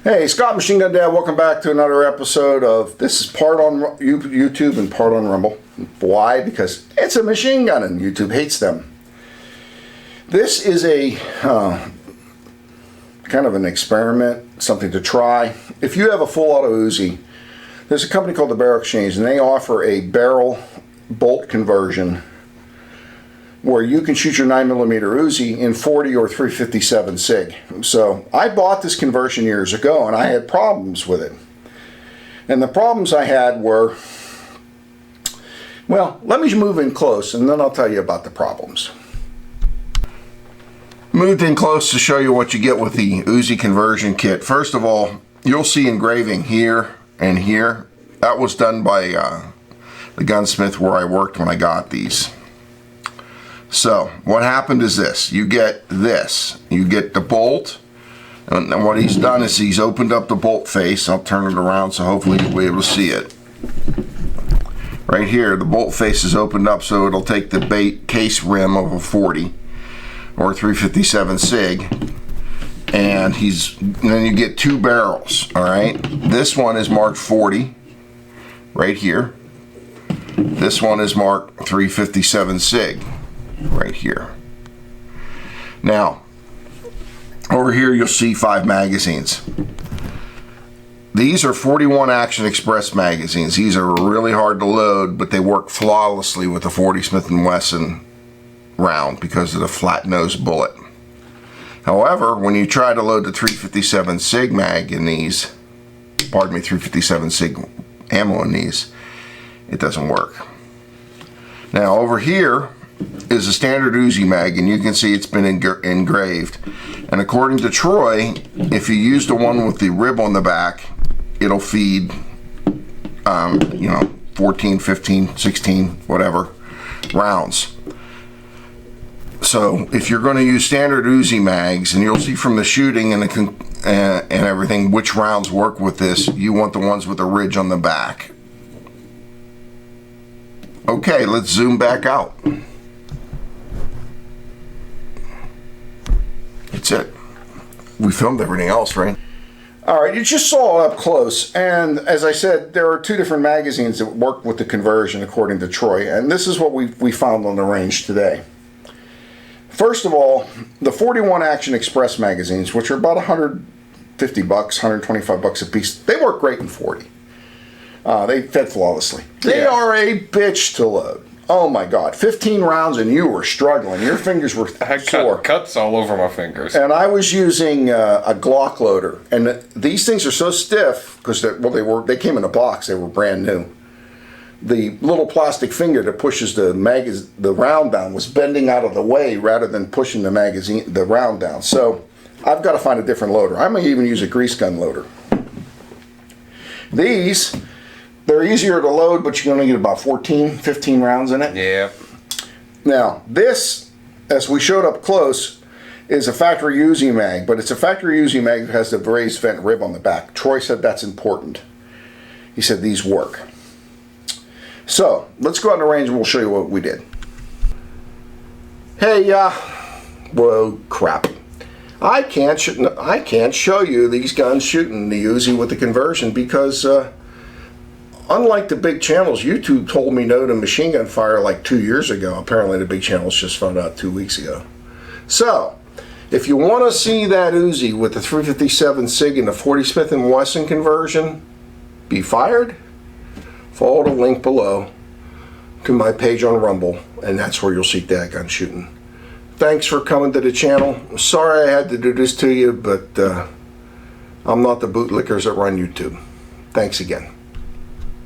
Hey, Scott Machine Gun Dad, welcome back to another episode of, this is part on YouTube and part on Rumble. Why? Because it's a machine gun and YouTube hates them. This is a kind of an experiment, something to try. If you have a full auto UZI, there's a company called the Barrelxchange and they offer a barrel bolt conversion where you can shoot your 9mm UZI in 40 or 357 SIG. So I bought this conversion years ago and I had problems with it. And the problems I had were, well, let me move in close and then I'll tell you about the problems. Moved in close to show you what you get with the UZI conversion kit. First of all, you'll see engraving here and here. That was done by the gunsmith where I worked when I got these. So what happened is this, you get the bolt, and what he's done is he's opened up the bolt face. I'll turn it around so hopefully you'll be able to see it. Right here, the bolt face is opened up so it'll take the case rim of a 40 or 357 SIG, and then you get two barrels, all right? This one is marked 40, right here. This one is marked 357 SIG. Right here. Now, over here you'll see 5 magazines. These are 41 Action Express magazines. These are really hard to load, but they work flawlessly with the 40 Smith & Wesson round because of the flat nose bullet. However, when you try to load the 357 SIG mag in these, 357 SIG ammo in these, it doesn't work. Now over here is a standard UZI mag, and you can see it's been engraved. And according to Troy, if you use the one with the rib on the back, it'll feed, 14, 15, 16, whatever rounds. So if you're going to use standard UZI mags, and you'll see from the shooting and everything which rounds work with this, you want the ones with the ridge on the back. Okay, let's zoom back out. That's it. We filmed everything else, right? Alright, you just saw it up close, and as I said, there are 2 different magazines that work with the conversion according to Troy, and this is what we found on the range today. First of all, the 41 Action Express magazines, which are about 150 bucks, 125 bucks a piece, they work great in 40. They fed flawlessly. They are a bitch to load. Oh my God, 15 rounds and you were struggling. Your fingers were sore. Cuts all over my fingers. And I was using a Glock loader. And these things are so stiff, because they came in a box, they were brand new. The little plastic finger that pushes the round down was bending out of the way rather than pushing the round down. So I've got to find a different loader. I may even use a grease gun loader. They're easier to load, but you can only get about 14, 15 rounds in it. Yeah. Now, this, as we showed up close, is a factory UZI mag, but it's a factory UZI mag that has the raised vent rib on the back. Troy said that's important. He said these work. So, let's go out in the range and we'll show you what we did. Hey, whoa, crap. I can't show you these guns shooting the UZI with the conversion because, unlike the big channels, YouTube told me no to machine gun fire like 2 years ago. Apparently the big channels just found out 2 weeks ago. So, if you want to see that UZI with the 357 SIG and the 40 Smith & Wesson conversion be fired, follow the link below to my page on Rumble, and that's where you'll see that gun shooting. Thanks for coming to the channel. Sorry I had to do this to you, but I'm not the bootlickers that run YouTube. Thanks again.